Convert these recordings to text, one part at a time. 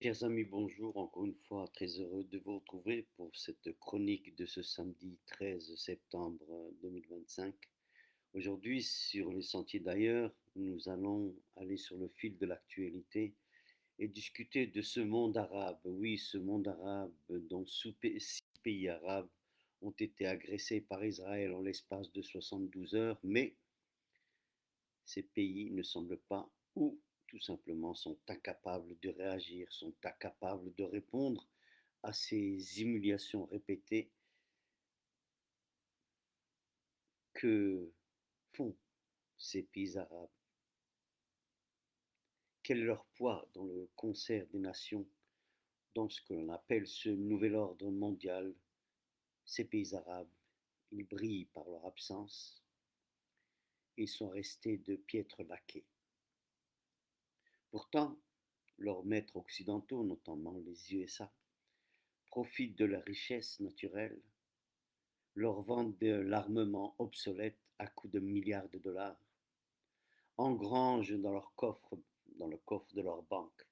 Chers amis, bonjour. Encore une fois, très heureux de vous retrouver pour cette chronique de ce samedi 13 septembre 2025. Aujourd'hui, sur les sentiers d'ailleurs, nous allons aller sur le fil de l'actualité et discuter de ce monde arabe. Oui, ce monde arabe dont six pays arabes ont été agressés par Israël en l'espace de 72 heures, mais ces pays ne semblent pas ou tout simplement sont incapables de réagir, sont incapables de répondre à ces humiliations répétées que font ces pays arabes. Quel est leur poids dans le concert des nations, dans ce que l'on appelle ce nouvel ordre mondial? Ces pays arabes, ils brillent par leur absence et sont restés de piètres laquais. Pourtant, leurs maîtres occidentaux, notamment les USA, profitent de leur richesse naturelle, leur vendent de l'armement obsolète à coups de milliards de dollars, engrangent dans le coffre de leur banque,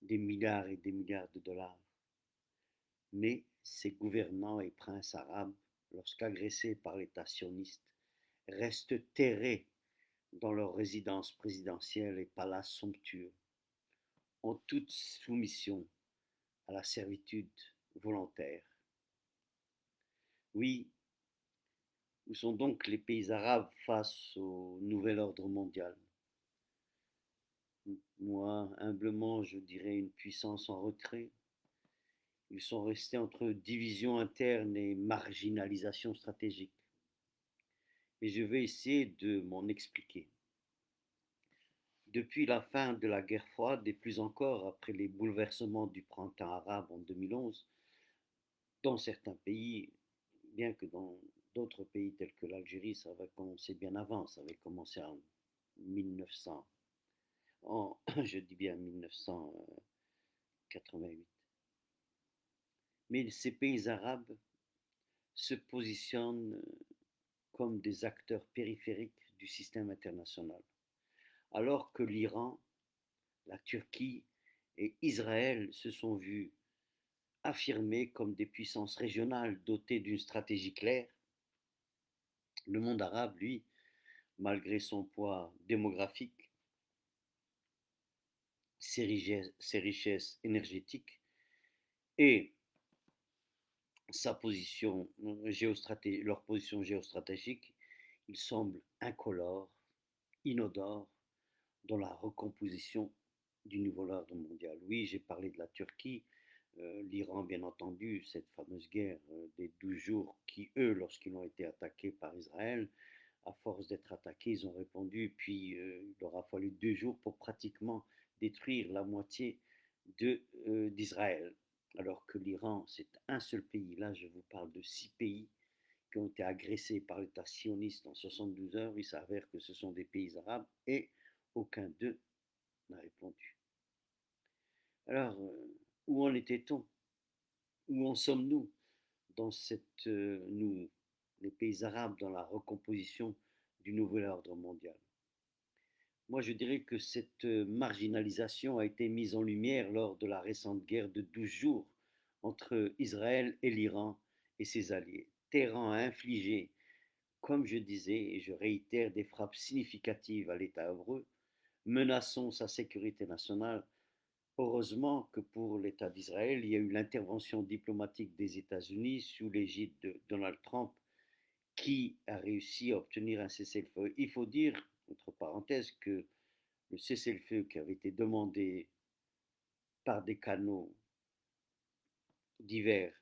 des milliards et des milliards de dollars. Mais ces gouvernants et princes arabes, lorsqu'agressés par l'État sioniste, restent terrés dans leurs résidences présidentielles et palaces somptueux, en toute soumission à la servitude volontaire. Oui, où sont donc les pays arabes face au nouvel ordre mondial? Moi, humblement, je dirais une puissance en retrait. Ils sont restés entre division interne et marginalisation stratégique. Et je vais essayer de m'en expliquer. Depuis la fin de la guerre froide et plus encore après les bouleversements du printemps arabe en 2011, dans certains pays, bien que dans d'autres pays tels que l'Algérie, ça avait commencé bien avant, ça avait commencé en 1900, je dis bien 1988. Mais ces pays arabes se positionnent comme des acteurs périphériques du système international, alors que l'Iran, la Turquie et Israël se sont vus affirmés comme des puissances régionales dotées d'une stratégie claire. Le monde arabe, lui, malgré son poids démographique, ses richesses énergétiques et leur position géostratégique, il semble incolore, inodore dans la recomposition du nouvel ordre mondial. Oui, j'ai parlé de la Turquie, l'Iran, bien entendu, cette fameuse guerre des 12 jours qui, eux, lorsqu'ils ont été attaqués par Israël, à force d'être attaqués, ils ont répondu, puis il leur a fallu 2 jours pour pratiquement détruire la moitié d'Israël. Alors que l'Iran, c'est un seul pays. Là, je vous parle de 6 pays qui ont été agressés par l'État sioniste en 72 heures. Il s'avère que ce sont des pays arabes et aucun d'eux n'a répondu. Alors, où en était-on? Où en sommes-nous dans nous, les pays arabes, dans la recomposition du nouvel ordre mondial? Moi, je dirais que cette marginalisation a été mise en lumière lors de la récente guerre de 12 jours entre Israël et l'Iran et ses alliés. Téhéran a infligé, comme je disais et je réitère, des frappes significatives à l'État hébreu, menaçant sa sécurité nationale. Heureusement que pour l'État d'Israël, il y a eu l'intervention diplomatique des États-Unis sous l'égide de Donald Trump qui a réussi à obtenir un cessez-le-feu. Il faut dire, entre parenthèses, que le cessez-le-feu qui avait été demandé par des canaux divers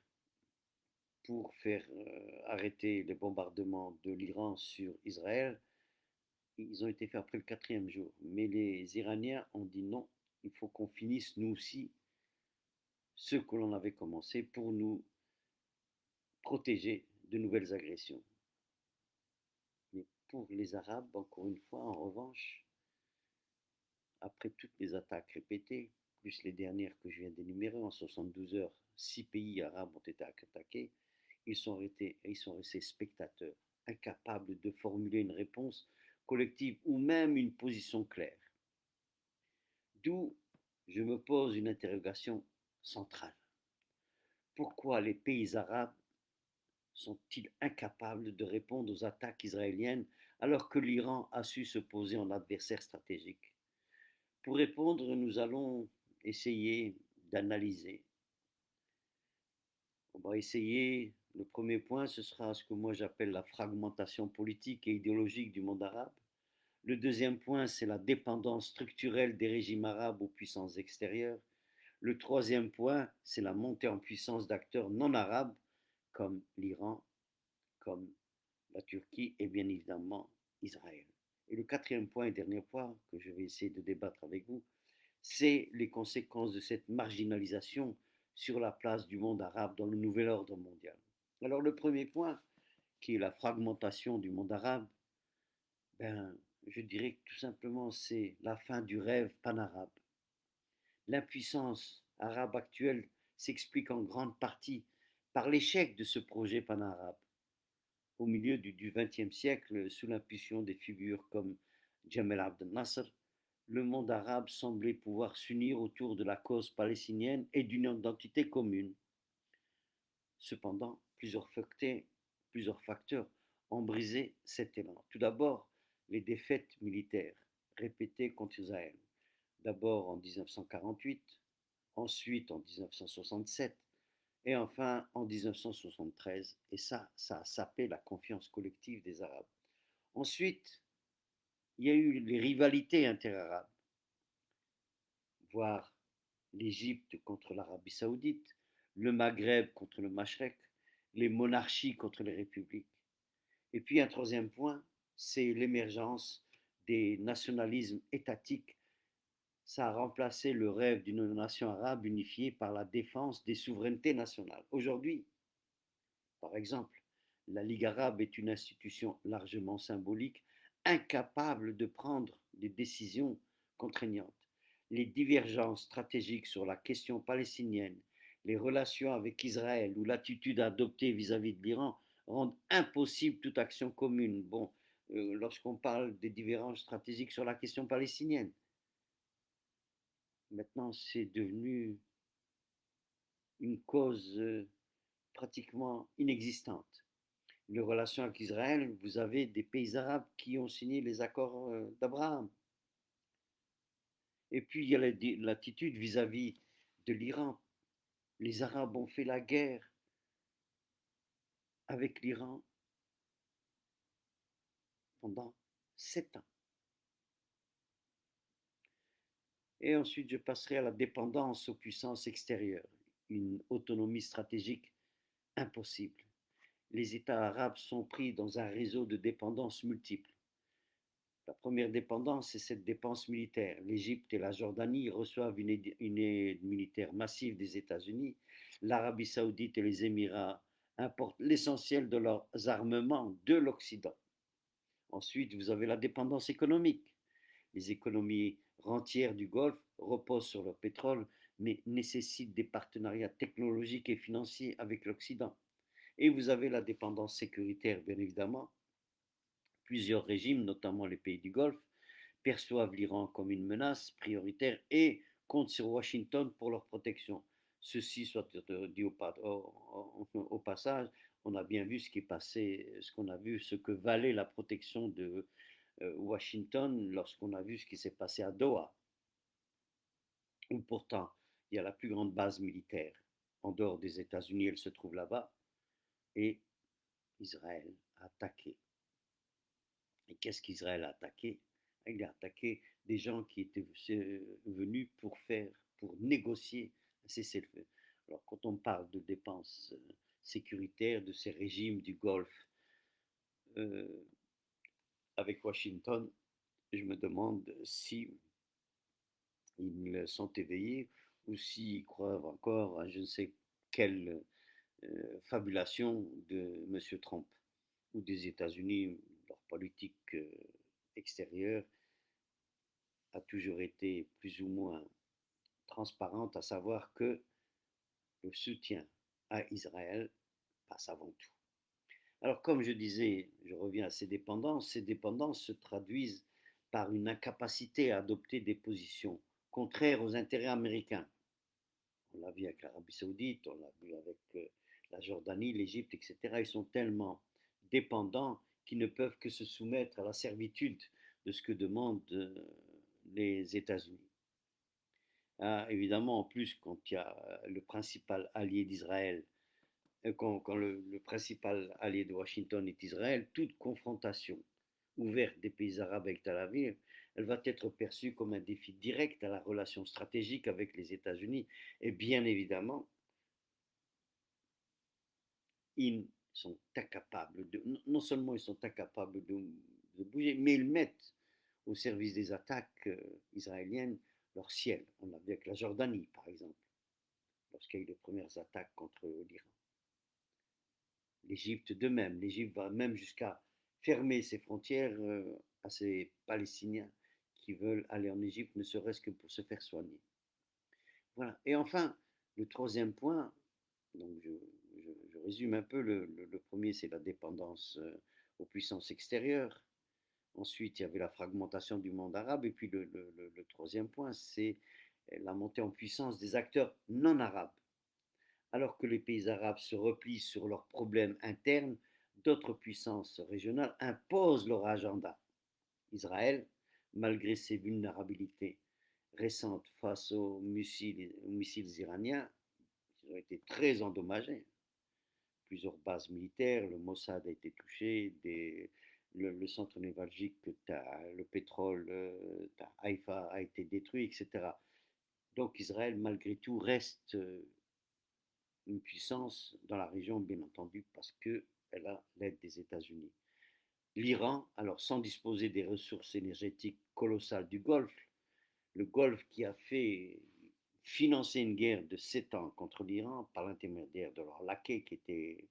pour faire arrêter les bombardements de l'Iran sur Israël, ils ont été faits après le 4e jour. Mais les Iraniens ont dit non, il faut qu'on finisse nous aussi ce que l'on avait commencé pour nous protéger de nouvelles agressions. Mais pour les Arabes, encore une fois, en revanche, après toutes les attaques répétées, plus les dernières que je viens d'énumérer, en 72 heures, 6 pays arabes ont été attaqués, ils sont restés spectateurs, incapables de formuler une réponse collective ou même une position claire. D'où je me pose une interrogation centrale. Pourquoi les pays arabes sont-ils incapables de répondre aux attaques israéliennes alors que l'Iran a su se poser en adversaire stratégique? Pour répondre, nous allons essayer d'analyser. On va essayer, le premier point, ce sera ce que moi j'appelle la fragmentation politique et idéologique du monde arabe. Le deuxième point, c'est la dépendance structurelle des régimes arabes aux puissances extérieures. Le troisième point, c'est la montée en puissance d'acteurs non arabes comme l'Iran, comme la Turquie et bien évidemment Israël. Et le quatrième point et dernier point que je vais essayer de débattre avec vous, c'est les conséquences de cette marginalisation sur la place du monde arabe dans le nouvel ordre mondial. Alors le premier point, qui est la fragmentation du monde arabe, ben, je dirais que tout simplement c'est la fin du rêve panarabe. L'impuissance arabe actuelle s'explique en grande partie par l'échec de ce projet panarabe. Au milieu du XXe siècle, sous l'impulsion des figures comme Jamal Abdel Nasser, le monde arabe semblait pouvoir s'unir autour de la cause palestinienne et d'une identité commune. Cependant, plusieurs facteurs ont brisé cet élan. Tout d'abord, les défaites militaires répétées contre Israël. D'abord en 1948, ensuite en 1967 et enfin en 1973. Et ça a sapé la confiance collective des Arabes. Ensuite, il y a eu les rivalités interarabes, voire l'Égypte contre l'Arabie saoudite, le Maghreb contre le Machrek, les monarchies contre les républiques. Et puis un troisième point, c'est l'émergence des nationalismes étatiques. Ça a remplacé le rêve d'une nation arabe unifiée par la défense des souverainetés nationales. Aujourd'hui, par exemple, la Ligue arabe est une institution largement symbolique, incapable de prendre des décisions contraignantes. Les divergences stratégiques sur la question palestinienne, les relations avec Israël ou l'attitude adoptée vis-à-vis de l'Iran rendent impossible toute action commune. Bon, lorsqu'on parle des divergences stratégiques sur la question palestinienne, maintenant c'est devenu une cause pratiquement inexistante. Les relations avec Israël, vous avez des pays arabes qui ont signé les accords d'Abraham. Et puis il y a l'attitude vis-à-vis de l'Iran. Les Arabes ont fait la guerre avec l'Iran pendant 7 ans. Et ensuite, je passerai à la dépendance aux puissances extérieures, une autonomie stratégique impossible. Les États arabes sont pris dans un réseau de dépendances multiples. La première dépendance, c'est cette dépense militaire. L'Égypte et la Jordanie reçoivent une aide militaire massive des États-Unis. L'Arabie saoudite et les Émirats importent l'essentiel de leurs armements de l'Occident. Ensuite, vous avez la dépendance économique. Les économies rentières du Golfe reposent sur le pétrole, mais nécessitent des partenariats technologiques et financiers avec l'Occident. Et vous avez la dépendance sécuritaire, bien évidemment. Plusieurs régimes, notamment les pays du Golfe, perçoivent l'Iran comme une menace prioritaire et comptent sur Washington pour leur protection. Ceci soit dit au passage, on a bien vu ce qui est passé, ce qu'on a vu, ce que valait la protection de Washington lorsqu'on a vu ce qui s'est passé à Doha, où pourtant il y a la plus grande base militaire en dehors des États-Unis, elle se trouve là-bas, et Israël a attaqué. Et qu'est-ce qu'Israël a attaqué? Il a attaqué des gens qui étaient venus pour négocier un cessez-le-feu. Alors quand on parle de dépenses sécuritaires de ces régimes du Golfe euh, avec Washington, je me demande si ils sont éveillés ou s'ils croient encore à je ne sais quelle fabulation de M. Trump ou des États-Unis. Leur politique extérieure a toujours été plus ou moins transparente, à savoir que le soutien à Israël passe avant tout. Alors comme je disais, je reviens à ces dépendances se traduisent par une incapacité à adopter des positions contraire aux intérêts américains. On l'a vu avec l'Arabie Saoudite, on l'a vu avec la Jordanie, l'Égypte, etc. Ils sont tellement dépendants qu'ils ne peuvent que se soumettre à la servitude de ce que demandent les États-Unis. Ah, évidemment, en plus, quand il y a le principal allié d'Israël, quand le principal allié de Washington est Israël, toute confrontation ouverte des pays arabes avec Tel Aviv, elle va être perçue comme un défi direct à la relation stratégique avec les États-Unis. Et bien évidemment, ils sont incapables de, non seulement ils sont incapables de bouger, mais ils mettent au service des attaques israéliennes leur ciel. On l'a vu avec la Jordanie, par exemple, lorsqu'il y a eu les premières attaques contre l'Iran. L'Égypte de même. L'Égypte va même jusqu'à fermer ses frontières à ces Palestiniens qui veulent aller en Égypte, ne serait-ce que pour se faire soigner. Voilà. Et enfin, le troisième point, donc je résume un peu, le premier c'est la dépendance aux puissances extérieures. Ensuite, il y avait la fragmentation du monde arabe. Et puis le troisième point, c'est la montée en puissance des acteurs non arabes. Alors que les pays arabes se replient sur leurs problèmes internes, d'autres puissances régionales imposent leur agenda. Israël, malgré ses vulnérabilités récentes face aux missiles iraniens, ils ont été très endommagés. Plusieurs bases militaires, le Mossad a été touché, le centre névralgique, le pétrole, Haïfa a été détruit, etc. Donc Israël, malgré tout, reste une puissance dans la région, bien entendu, parce qu'elle a l'aide des États-Unis. L'Iran, alors sans disposer des ressources énergétiques colossales du Golfe, le Golfe qui a fait financer une guerre de 7 ans contre l'Iran par l'intermédiaire de leur laquais qui était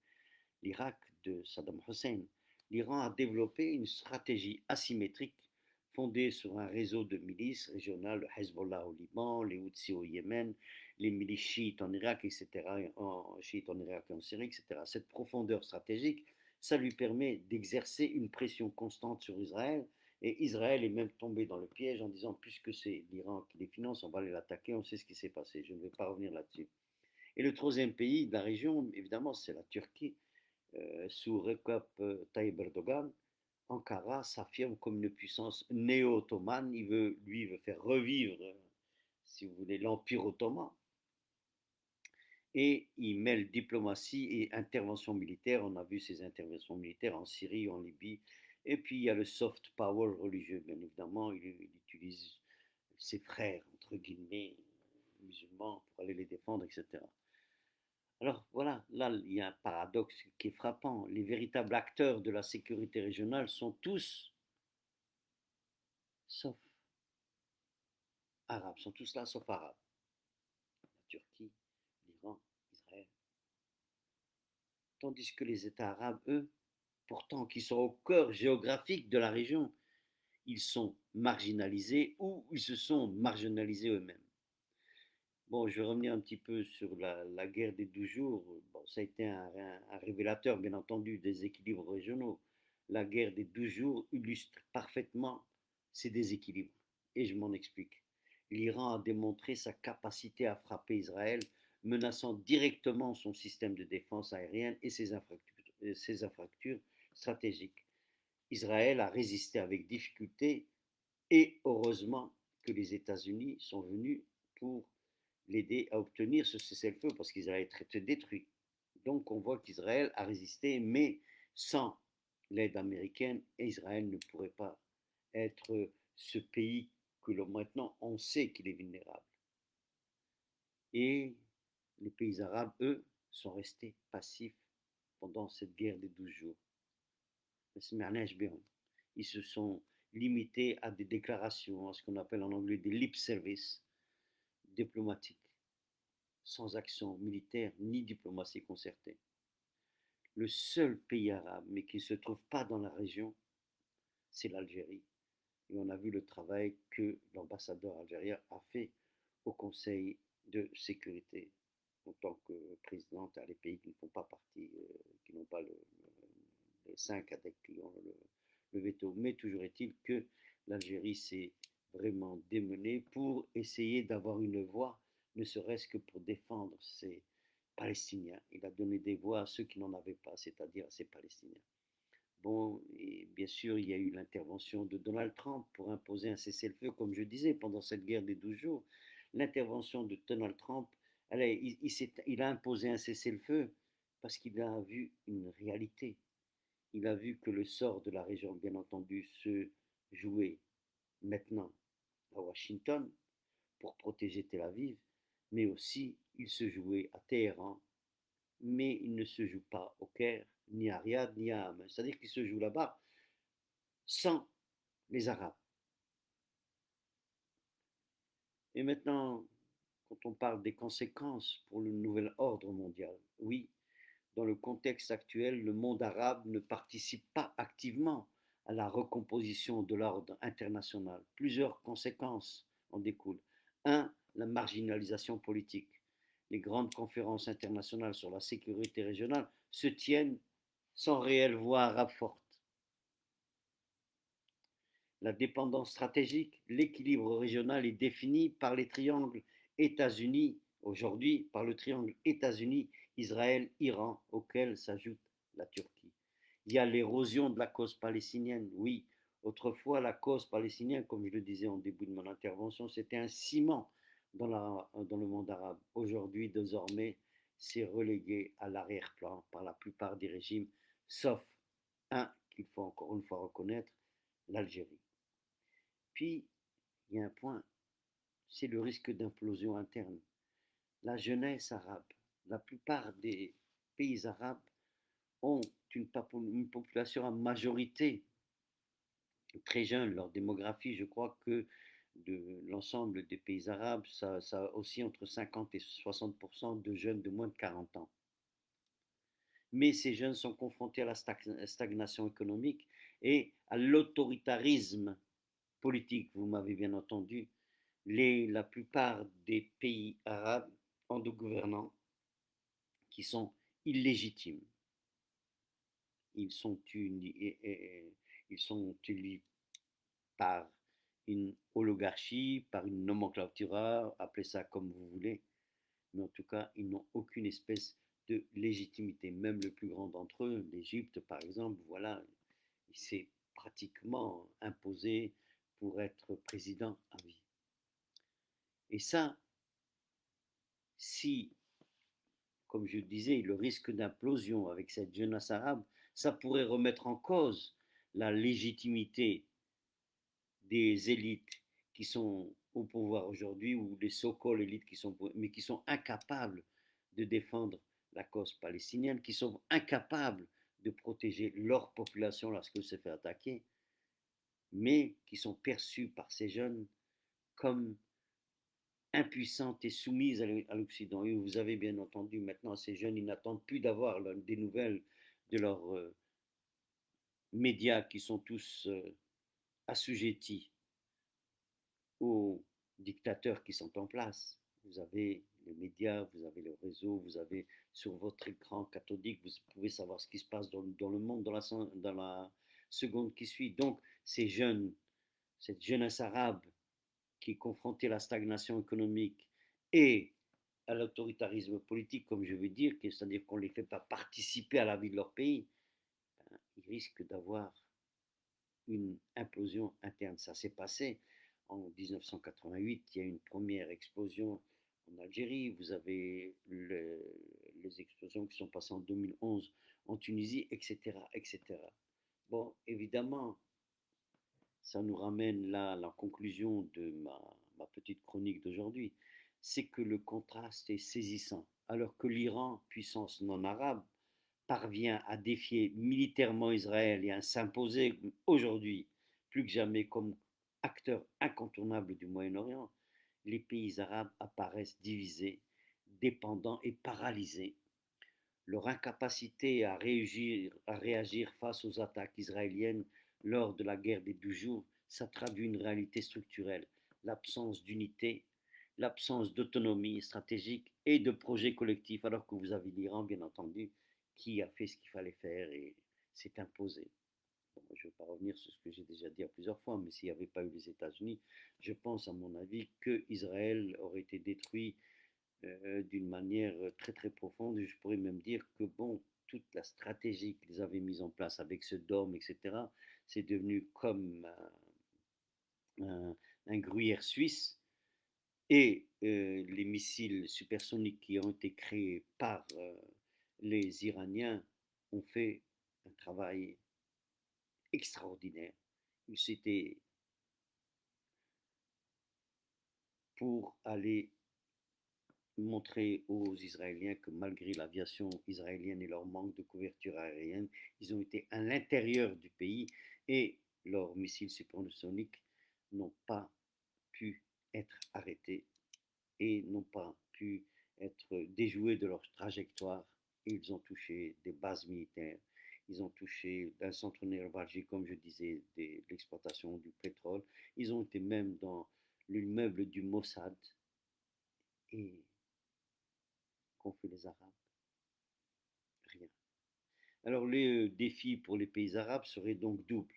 l'Irak de Saddam Hussein, l'Iran a développé une stratégie asymétrique fondée sur un réseau de milices régionales, le Hezbollah au Liban, les Houthis au Yémen, les milices chiites en Irak, etc., chiites en Irak et en Syrie, etc. Cette profondeur stratégique, ça lui permet d'exercer une pression constante sur Israël. Et Israël est même tombé dans le piège en disant, puisque c'est l'Iran qui les finance, on va aller l'attaquer, on sait ce qui s'est passé. Je ne vais pas revenir là-dessus. Et le troisième pays de la région, évidemment, c'est la Turquie, sous Recep Tayyip Erdogan. Ankara s'affirme comme une puissance néo-ottomane. Lui, il veut faire revivre, si vous voulez, l'Empire ottoman. Et il mêle diplomatie et intervention militaire. On a vu ces interventions militaires en Syrie, en Libye. Et puis il y a le soft power religieux, bien évidemment. Il utilise ses frères, entre guillemets, musulmans, pour aller les défendre, etc. Alors voilà, là il y a un paradoxe qui est frappant. Les véritables acteurs de la sécurité régionale sont tous, sauf arabes, sont tous là sauf arabes. La Turquie, l'Iran, Israël. Tandis que les États arabes, eux, pourtant qui sont au cœur géographique de la région, ils sont marginalisés ou ils se sont marginalisés eux-mêmes. Bon, je vais revenir un petit peu sur la guerre des 12 jours. Bon, ça a été un révélateur, bien entendu, des équilibres régionaux. La guerre des 12 jours illustre parfaitement ces déséquilibres. Et je m'en explique. L'Iran a démontré sa capacité à frapper Israël, menaçant directement son système de défense aérienne et ses infrastructures stratégiques. Israël a résisté avec difficulté et heureusement que les États-Unis sont venus pour l'aider à obtenir ce cessez-le-feu parce qu'ils allaient être détruits. Donc on voit qu'Israël a résisté, mais sans l'aide américaine, Israël ne pourrait pas être ce pays que maintenant on sait qu'il est vulnérable. Et les pays arabes, eux, sont restés passifs pendant cette guerre des 12 jours. Ils se sont limités à des déclarations, à ce qu'on appelle en anglais des lip service diplomatiques, sans action militaire ni diplomatie concertée. Le seul pays arabe, mais qui ne se trouve pas dans la région, c'est l'Algérie. Et on a vu le travail que l'ambassadeur algérien a fait au Conseil de sécurité en tant que présidente à les pays qui ne font pas partie, qui n'ont pas les 5 adeptes qui ont le veto. Mais toujours est-il que l'Algérie s'est vraiment démené pour essayer d'avoir une voix, ne serait-ce que pour défendre ces Palestiniens. Il a donné des voix à ceux qui n'en avaient pas, c'est-à-dire à ces Palestiniens. Bon, et bien sûr, il y a eu l'intervention de Donald Trump pour imposer un cessez-le-feu, comme je disais, pendant cette guerre des 12 jours. L'intervention de Donald Trump, il a imposé un cessez-le-feu parce qu'il a vu une réalité. Il a vu que le sort de la région, bien entendu, se jouait maintenant à Washington pour protéger Tel Aviv, mais aussi il se jouait à Téhéran, mais il ne se joue pas au Caire, ni à Riyad, ni à Hamas. C'est-à-dire qu'il se joue là-bas sans les Arabes. Et maintenant, quand on parle des conséquences pour le nouvel ordre mondial, oui, dans le contexte actuel, le monde arabe ne participe pas activement à la recomposition de l'ordre international. Plusieurs conséquences en découlent. Un, la marginalisation politique. Les grandes conférences internationales sur la sécurité régionale se tiennent sans réelle voix arabe forte. La dépendance stratégique, l'équilibre régional est défini par les triangles États-Unis, aujourd'hui par le triangle États-Unis, Israël, Iran, auquel s'ajoute la Turquie. Il y a l'érosion de la cause palestinienne, oui. Autrefois, la cause palestinienne, comme je le disais en début de mon intervention, c'était un ciment dans le monde arabe. Aujourd'hui, désormais, c'est relégué à l'arrière-plan par la plupart des régimes, sauf un qu'il faut encore une fois reconnaître, l'Algérie. Puis, il y a un point, c'est le risque d'implosion interne. La jeunesse arabe, la plupart des pays arabes ont une population à majorité très jeune. Leur démographie, je crois que de l'ensemble des pays arabes, ça a aussi entre 50 et 60% de jeunes de moins de 40 ans. Mais ces jeunes sont confrontés à la stagnation économique et à l'autoritarisme politique, vous m'avez bien entendu. La plupart des pays arabes ont des gouvernants qui sont illégitimes. Ils sont, ils sont élus par une oligarchie, par une nomenclatura, appelez ça comme vous voulez, mais en tout cas, ils n'ont aucune espèce de légitimité. Même le plus grand d'entre eux, l'Égypte par exemple, voilà, il s'est pratiquement imposé pour être président à vie. Et ça, si, comme je disais, le risque d'implosion avec cette jeunesse arabe, ça pourrait remettre en cause la légitimité des élites qui sont au pouvoir aujourd'hui, ou des so-called élites qui sont, mais qui sont incapables de défendre la cause palestinienne, qui sont incapables de protéger leur population lorsqu'elle se fait attaquer, mais qui sont perçus par ces jeunes comme impuissantes et soumises à l'Occident. Et vous avez bien entendu maintenant, ces jeunes, ils n'attendent plus d'avoir des nouvelles de leurs médias qui sont tous assujettis aux dictateurs qui sont en place. Vous avez les médias, vous avez le réseau, vous avez sur votre écran cathodique, vous pouvez savoir ce qui se passe dans le monde dans la seconde qui suit. Donc, ces jeunes, cette jeunesse arabe qui est confrontée à la stagnation économique et à l'autoritarisme politique, comme je veux dire, c'est-à-dire qu'on ne les fait pas participer à la vie de leur pays, ben, ils risquent d'avoir une implosion interne. Ça s'est passé en 1988, il y a une première explosion en Algérie, vous avez les explosions qui sont passées en 2011 en Tunisie, etc., etc. Bon, évidemment, ça nous ramène là à la conclusion de ma petite chronique d'aujourd'hui, c'est que le contraste est saisissant. Alors que l'Iran, puissance non arabe, parvient à défier militairement Israël et à s'imposer aujourd'hui plus que jamais comme acteur incontournable du Moyen-Orient, les pays arabes apparaissent divisés, dépendants et paralysés. Leur incapacité à réagir face aux attaques israéliennes lors de la guerre des 12 jours, ça traduit une réalité structurelle, l'absence d'unité, l'absence d'autonomie stratégique et de projet collectif, alors que vous avez l'Iran, bien entendu, qui a fait ce qu'il fallait faire et s'est imposé. bon, je ne vais pas revenir sur ce que j'ai déjà dit à plusieurs fois, mais s'il n'y avait pas eu les États-Unis, je pense, à mon avis, que Israël aurait été détruit d'une manière très très profonde. Et je pourrais même dire que bon, toute la stratégie qu'ils avaient mise en place avec ce dôme, etc., c'est devenu comme un gruyère suisse. Et les missiles supersoniques qui ont été créés par les Iraniens ont fait un travail extraordinaire. C'était pour aller montrer aux Israéliens que malgré l'aviation israélienne et leur manque de couverture aérienne, ils ont été à l'intérieur du pays et leurs missiles supersoniques n'ont pas pu être arrêtés et n'ont pas pu être déjoués de leur trajectoire. Et ils ont touché des bases militaires, ils ont touché un centre névralgique, comme je disais, de l'exploitation du pétrole. Ils ont été même dans l'immeuble du Mossad. Et qu'ont fait les Arabes? Rien. Alors les défis pour les pays arabes seraient donc doubles.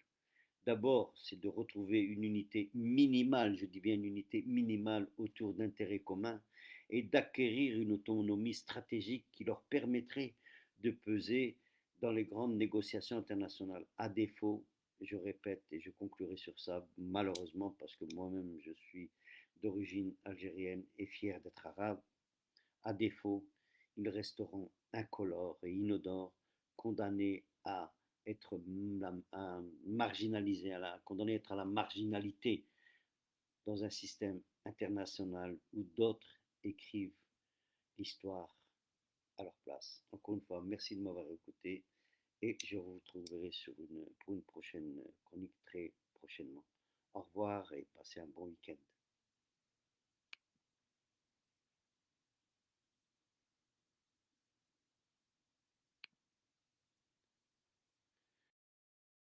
D'abord, c'est de retrouver une unité minimale, je dis bien une unité minimale autour d'intérêts communs et d'acquérir une autonomie stratégique qui leur permettrait de peser dans les grandes négociations internationales. À défaut, je répète et je conclurai sur ça malheureusement parce que moi-même je suis d'origine algérienne et fier d'être arabe, à défaut, ils resteront incolores et inodores, condamnés à être marginalisés, condamnés à être à la marginalité dans un système international où d'autres écrivent l'histoire à leur place. Encore une fois, merci de m'avoir écouté et je vous retrouverai pour une prochaine chronique très prochainement. Au revoir et passez un bon week-end.